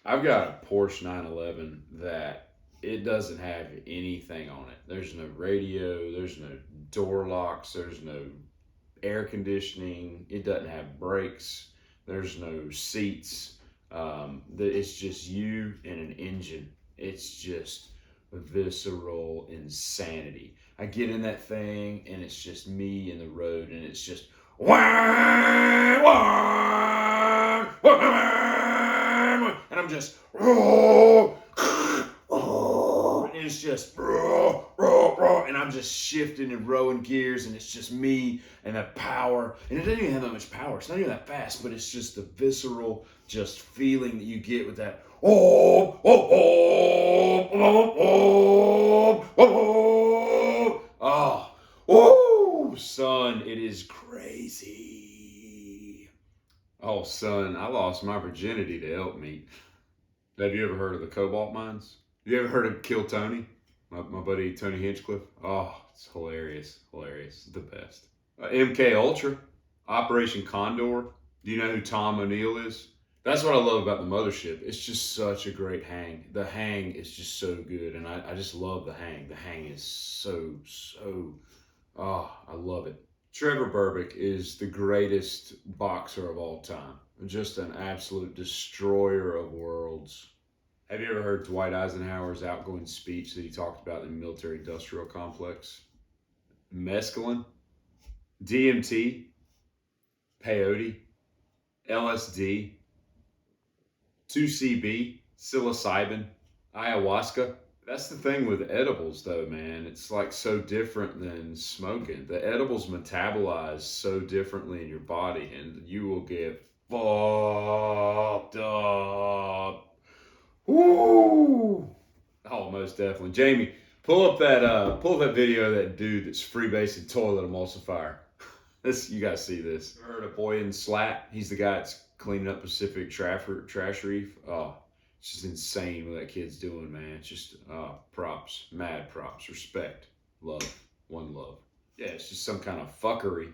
I've got a Porsche 911 that it doesn't have anything on it. There's no radio, there's no door locks, there's no air conditioning. It doesn't have brakes. There's no seats. It's just you and an engine. It's just visceral insanity. I get in that thing and it's just me in the road and it's just wah, wah, wah, and I'm just and it's just and I'm just shifting and rowing gears and it's just me and that power and it doesn't even have that much power. It's not even that fast, but it's just the visceral just feeling that you get with that oh son, it is crazy. Oh son, I lost my virginity to elk meat. Have you ever heard of the cobalt mines? You ever heard of Kill Tony? My buddy Tony Hinchcliffe. Oh, it's hilarious, hilarious, the best. MK Ultra, Operation Condor. Do you know who Tom O'Neill is? That's what I love about the mothership. It's just such a great hang. The hang is just so good, and I just love the hang. The hang is so. Oh, I love it. Trevor Berbick is the greatest boxer of all time. Just an absolute destroyer of worlds. Have you ever heard Dwight Eisenhower's outgoing speech that he talked about in the military industrial complex? Mescaline, DMT, peyote, LSD, 2CB, psilocybin, ayahuasca. That's the thing with edibles, though, man. It's like so different than smoking. The edibles metabolize so differently in your body, and you will get fucked up. Woo! Oh, most definitely. Jamie, pull up that video of that dude that's freebasing toilet emulsifier. This you gotta see this. You heard of Boyan Slat? He's the guy that's cleaning up Pacific trash reef. Oh, it's just insane what that kid's doing, man. It's just props, mad props, respect, love, one love. Yeah, it's just some kind of fuckery,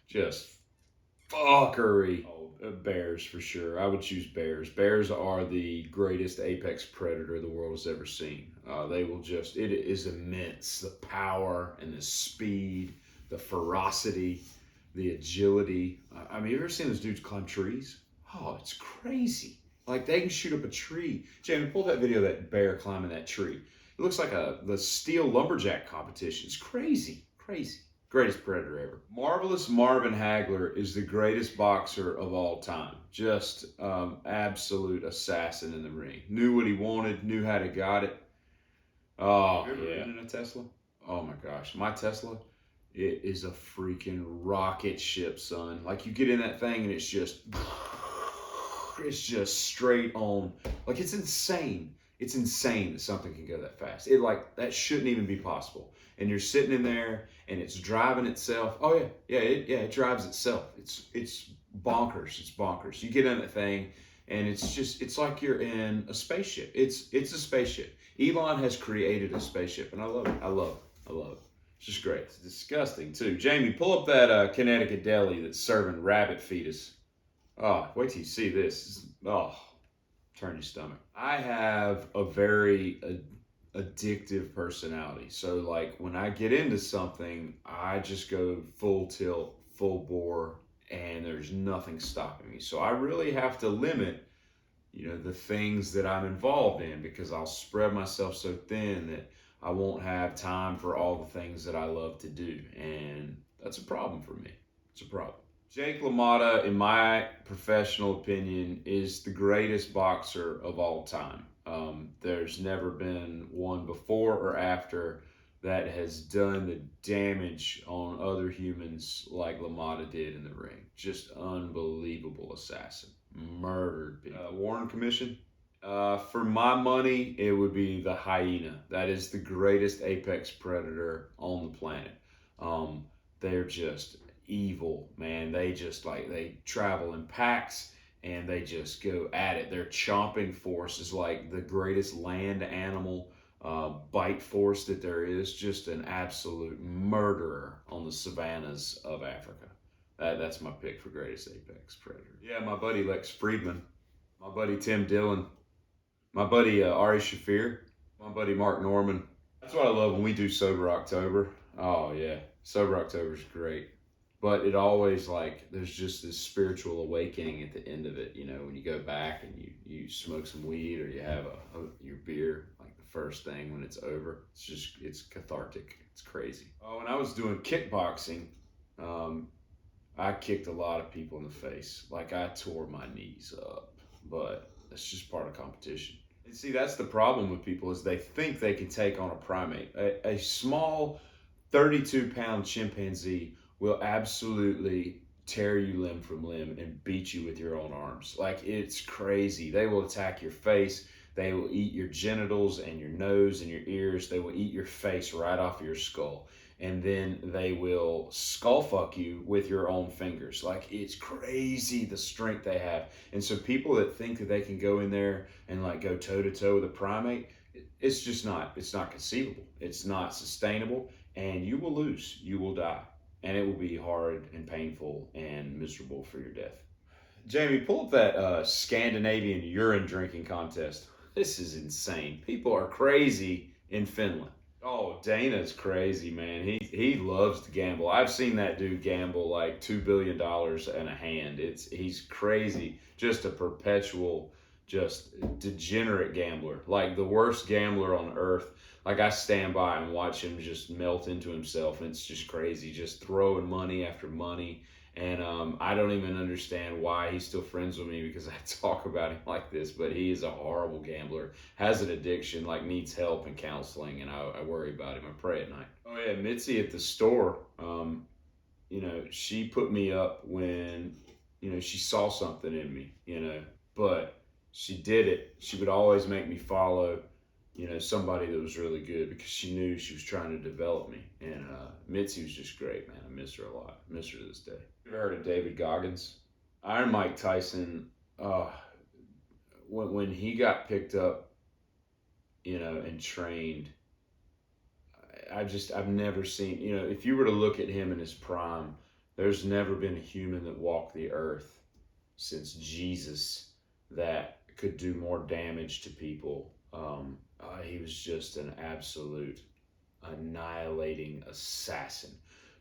just fuckery. Oh, bears for sure. I would choose bears. Bears are the greatest apex predator the world has ever seen. They will just, it is immense. The power and the speed, the ferocity, the agility. I mean, you ever seen those dudes climb trees? Oh, it's crazy. Like they can shoot up a tree. Jamie, pull that video of that bear climbing that tree. It looks like the steel lumberjack competition. It's crazy, crazy. Greatest predator ever. Marvelous Marvin Hagler is the greatest boxer of all time. Just absolute assassin in the ring. Knew what he wanted, knew how to got it. Oh, have you ever ridden in a Tesla? Oh my gosh. My Tesla, it is a freaking rocket ship, son. Like you get in that thing and it's just straight on. Like it's insane. It's insane that something can go that fast. It like that shouldn't even be possible. And you're sitting in there and it's driving itself. Oh it drives itself. It's bonkers. It's bonkers. You get in that thing and it's like you're in a spaceship. It's a spaceship. Elon has created a spaceship and I love it. I love it. I love it. It's just great. It's disgusting too. Jamie, pull up that Connecticut deli that's serving rabbit fetus. Oh, wait till you see this. Oh, turn your stomach. I have a very addictive personality. So, like, when I get into something, I just go full tilt, full bore, and there's nothing stopping me. So, I really have to limit, the things that I'm involved in because I'll spread myself so thin that I won't have time for all the things that I love to do. And that's a problem for me. It's a problem. Jake LaMotta, in my professional opinion, is the greatest boxer of all time. There's never been one before or after that has done the damage on other humans like LaMotta did in the ring. Just unbelievable assassin. Murdered people. Warren Commission. For my money, it would be the hyena. That is the greatest apex predator on the planet. They're just evil, man. They just like they travel in packs and they just go at it. Their chomping force is like the greatest land animal bite force that there is. Just an absolute murderer on the savannas of Africa. That's my pick for greatest apex predator. Yeah, my buddy Lex Friedman. My buddy Tim Dillon, my buddy Ari Shafir, my buddy Mark Norman. That's what I love when we do Sober October. Oh yeah, Sober October is great. But it always like there's just this spiritual awakening at the end of it. You know, when you go back and you smoke some weed or you have your beer like the first thing when it's over. It's cathartic. It's crazy. Oh, when I was doing kickboxing, um, I kicked a lot of people in the face. Like I tore my knees up, but that's just part of competition. And see, that's the problem with people is they think they can take on a primate. A small 32-pound chimpanzee will absolutely tear you limb from limb and beat you with your own arms. Like it's crazy. They will attack your face. They will eat your genitals and your nose and your ears. They will eat your face right off of your skull. And then they will skull fuck you with your own fingers. Like it's crazy the strength they have. And so people that think that they can go in there and like go toe to toe with a primate, it's just not. It's not conceivable. It's not sustainable, and you will lose. You will die, and it will be hard and painful and miserable for your death. Jamie, pull up that Scandinavian urine drinking contest. This is insane. People are crazy in Finland. Oh, Dana's crazy, man. He loves to gamble. I've seen that dude gamble like $2 billion in a hand. He's crazy. Just a perpetual, just degenerate gambler. Like the worst gambler on earth. Like I stand by and watch him just melt into himself, and it's just crazy. Just throwing money after money. And I don't even understand why he's still friends with me because I talk about him like this. But he is a horrible gambler, has an addiction, like needs help and counseling, and I worry about him. I pray at night. Oh yeah, Mitzi at the store. She put me up when she saw something in me. But she did it. She would always make me follow somebody that was really good because she knew she was trying to develop me. And Mitzi was just great, man. I miss her a lot. I miss her to this day. You ever heard of David Goggins? Iron Mike Tyson, when he got picked up, and trained, I've never seen, if you were to look at him in his prime, there's never been a human that walked the earth since Jesus that could do more damage to people. He was just an absolute annihilating assassin.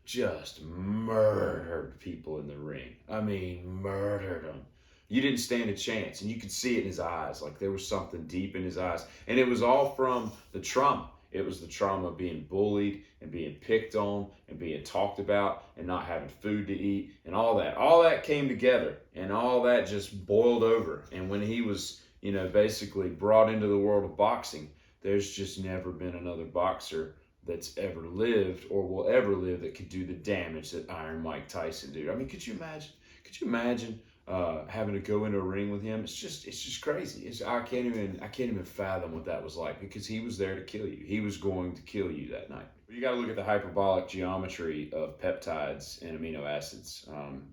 Just murdered people in the ring. I mean, murdered them. You didn't stand a chance, and you could see it in his eyes. Like there was something deep in his eyes, and it was all from the trauma. It was the trauma of being bullied and being picked on and being talked about and not having food to eat and all that. All that came together, and all that just boiled over. And when he was, basically brought into the world of boxing, there's just never been another boxer that's ever lived or will ever live that could do the damage that Iron Mike Tyson did. I mean, could you imagine? Could you imagine having to go into a ring with him? It's just crazy. I can't even fathom what that was like because he was there to kill you. He was going to kill you that night. You got to look at the hyperbolic geometry of peptides and amino acids.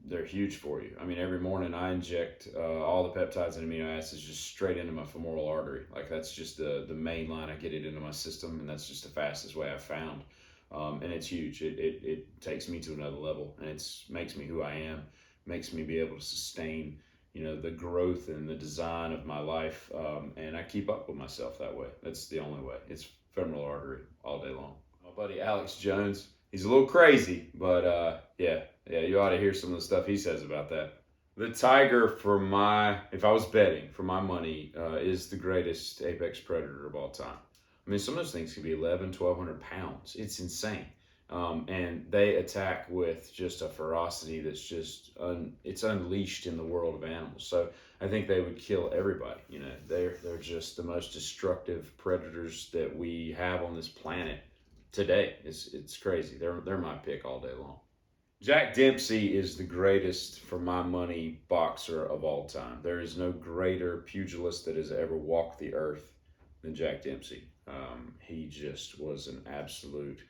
They're huge for you. I mean, every morning I inject all the peptides and amino acids just straight into my femoral artery. Like that's just the main line I get it into my system, and that's just the fastest way I've found. And it's huge. It takes me to another level, and it's makes me who I am. Makes me be able to sustain, the growth and the design of my life, and I keep up with myself that way. That's the only way. It's femoral artery all day long. My buddy Alex Jones, he's a little crazy, but yeah, you ought to hear some of the stuff he says about that. The tiger, if I was betting for my money, is the greatest apex predator of all time. I mean, some of those things can be 1,100 pounds. It's insane. And they attack with just a ferocity that's just it's unleashed in the world of animals. So I think they would kill everybody. They're just the most destructive predators that we have on this planet today. It's crazy. They're my pick all day long. Jack Dempsey is the greatest, for my money, boxer of all time. There is no greater pugilist that has ever walked the earth than Jack Dempsey. He just was an absolute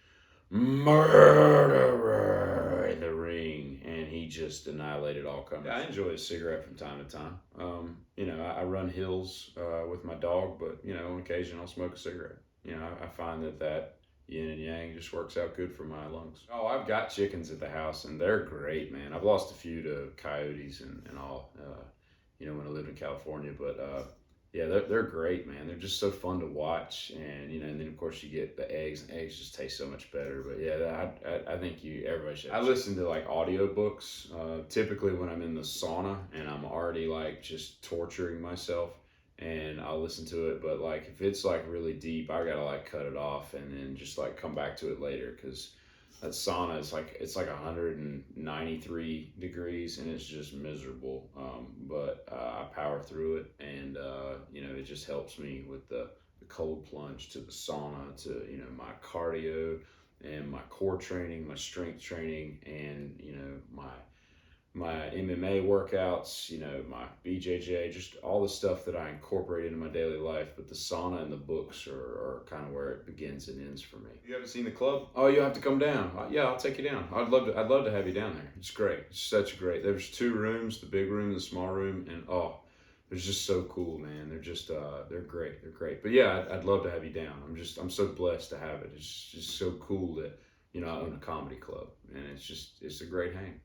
murderer in the ring, and he just annihilated all comers. I enjoy a cigarette from time to time. I run hills with my dog, but on occasion I'll smoke a cigarette. I find that yin and yang just works out good for my lungs. Oh, I've got chickens at the house, and they're great, man. I've lost a few to coyotes and all. when I lived in California. But yeah, they're great, man. They're just so fun to watch, and and then of course you get the eggs, and eggs just taste so much better. But yeah, I think everybody should. I listen to like audiobooks typically when I'm in the sauna and I'm already like just torturing myself, and I'll listen to it. But like if it's like really deep, I gotta like cut it off and then just like come back to it later because that sauna is like it's like 193 degrees and it's just miserable. But I power through it, and it just helps me with the cold plunge to the sauna to my cardio and my core training, my strength training, and my MMA workouts, my BJJ, just all the stuff that I incorporate into my daily life. But the sauna and the books are kind of where it begins and ends for me. You haven't seen the club? Oh, you'll have to come down. Yeah, I'll take you down. I'd love to have you down there. It's great. It's such great. There's two rooms, the big room, the small room, and they're just so cool, man. They're just they're great. They're great. But yeah, I'd love to have you down. I'm so blessed to have it. It's just so cool that I own a comedy club, and it's a great hang.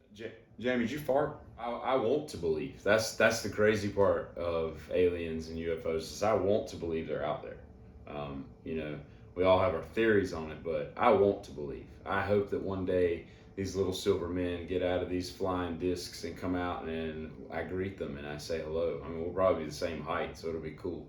Jamie, did you fart? I want to believe. That's the crazy part of aliens and UFOs is I want to believe they're out there. We all have our theories on it, but I want to believe. I hope that one day these little silver men get out of these flying discs and come out, and I greet them and I say hello. I mean, we'll probably be the same height, so it'll be cool.